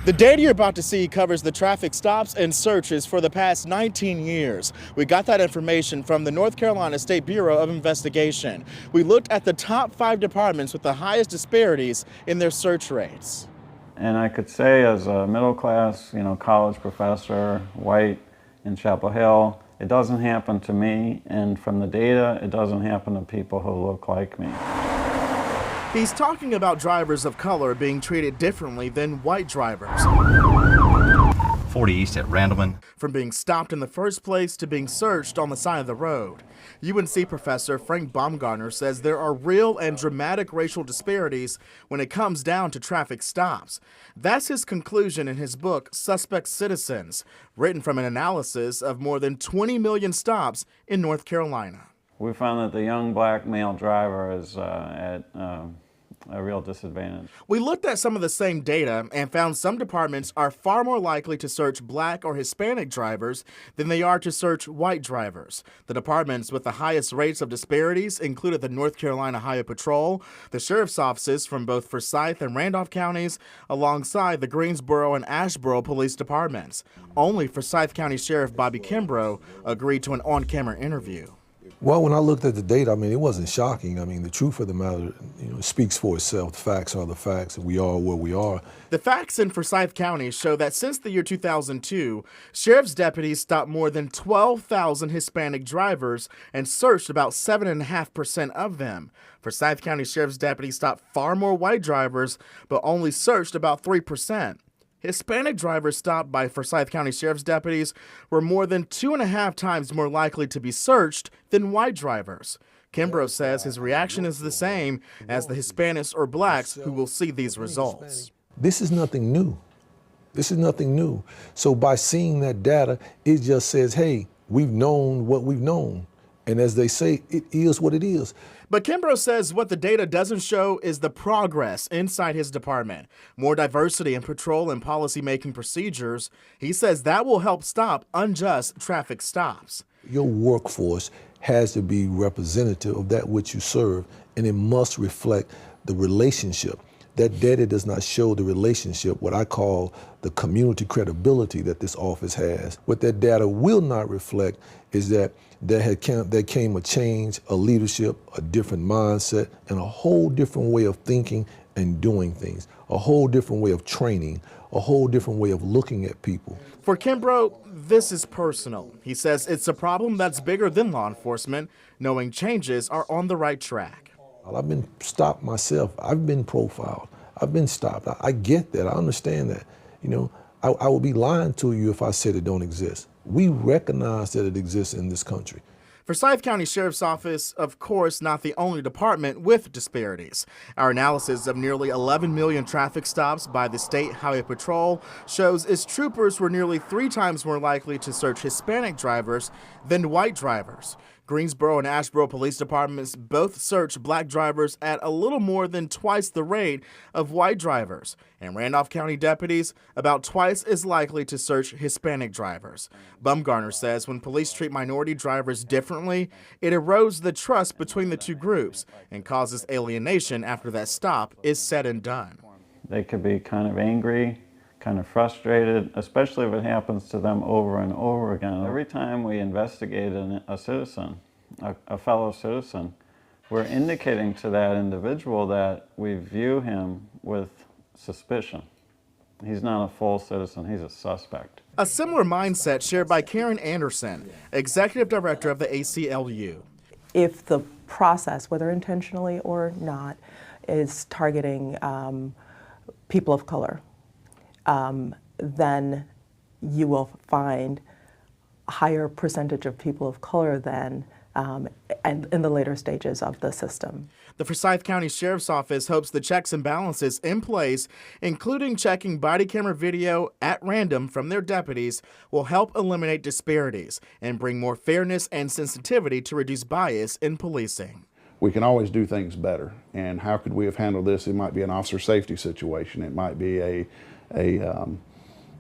The data you're about to see covers the traffic stops and searches for the past 19 years. We got that information from the North Carolina State Bureau of Investigation. We looked at the top 5 departments with the highest disparities in their search rates. And I could say, as a middle class, college professor, white in Chapel Hill, it doesn't happen to me, and from the data, it doesn't happen to people who look like me. He's talking about drivers of color being treated differently than white drivers. 40 East at Randleman. From being stopped in the first place to being searched on the side of the road. UNC professor Frank Baumgartner says there are real and dramatic racial disparities when it comes down to traffic stops. That's his conclusion in his book, Suspect Citizens, written from an analysis of more than 20 million stops in North Carolina. We found that the young black male driver is at a real disadvantage. We looked at some of the same data and found some departments are far more likely to search black or Hispanic drivers than they are to search white drivers. The departments with the highest rates of disparities included the North Carolina Highway Patrol, the sheriff's offices from both Forsyth and Randolph counties, alongside the Greensboro and Asheboro police departments. Only Forsyth County Sheriff Bobby Kimbrough agreed to an on-camera interview. Well, when I looked at the data, it wasn't shocking. The truth of the matter, speaks for itself. The facts are the facts, and we are where we are. The facts in Forsyth County show that since the year 2002, sheriff's deputies stopped more than 12,000 Hispanic drivers and searched about 7.5% of them. Forsyth County sheriff's deputies stopped far more white drivers, but only searched about 3%. Hispanic drivers stopped by Forsyth County Sheriff's deputies were more than 2.5 times more likely to be searched than white drivers. Kimbrough says his reaction is the same as the Hispanics or blacks who will see these results. This is nothing new. This is nothing new. So by seeing that data, it just says, hey, we've known what we've known. And as they say, it is what it is. But Kimbrough says what the data doesn't show is the progress inside his department. More diversity in patrol and policy-making procedures. He says that will help stop unjust traffic stops. Your workforce has to be representative of that which you serve, and it must reflect the relationship. That data does not show the relationship, what I call the community credibility that this office has. What that data will not reflect is that there came a change, a leadership, a different mindset, and a whole different way of thinking and doing things, a whole different way of training, a whole different way of looking at people. For Kimbrough, this is personal. He says it's a problem that's bigger than law enforcement, knowing changes are on the right track. I've been stopped myself. I've been profiled. I've been stopped. I get that. I understand that. I would be lying to you if I said it don't exist. We recognize that it exists in this country. Forsyth County Sheriff's Office, of course, not the only department with disparities. Our analysis of nearly 11 million traffic stops by the State Highway Patrol shows its troopers were nearly 3 times more likely to search Hispanic drivers than white drivers. Greensboro and Asheboro police departments both search black drivers at a little more than twice the rate of white drivers. And Randolph County deputies about twice as likely to search Hispanic drivers. Baumgartner says when police treat minority drivers differently, it erodes the trust between the two groups and causes alienation after that stop is said and done. They could be kind of angry, kind of frustrated, especially if it happens to them over and over again. Every time we investigate a citizen, a fellow citizen, we're indicating to that individual that we view him with suspicion. He's not a full citizen, he's a suspect. A similar mindset shared by Karen Anderson, Executive Director of the ACLU. If the process, whether intentionally or not, is targeting people of color, then you will find a higher percentage of people of color than and in the later stages of the system. The Forsyth County Sheriff's Office hopes the checks and balances in place, including checking body camera video at random from their deputies, will help eliminate disparities and bring more fairness and sensitivity to reduce bias in policing. We can always do things better, and how could we have handled this? It might be an officer safety situation. It might be a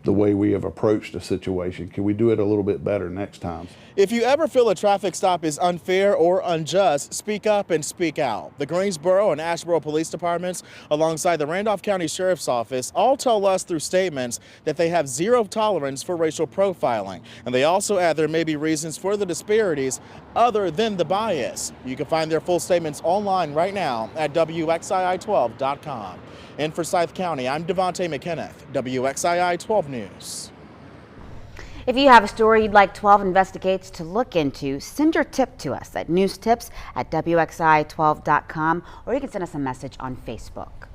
the way we have approached a situation. Can we do it a little bit better next time? If you ever feel a traffic stop is unfair or unjust, speak up and speak out. The Greensboro and Asheboro Police Departments, alongside the Randolph County Sheriff's Office, all tell us through statements that they have zero tolerance for racial profiling. And they also add there may be reasons for the disparities other than the bias. You can find their full statements online right now at WXII12.com. In Forsyth County, I'm Devontae McKenneth, WXII 12 News. If you have a story you'd like 12 Investigates to look into, send your tip to us at newstips@WXII12.com, or you can send us a message on Facebook.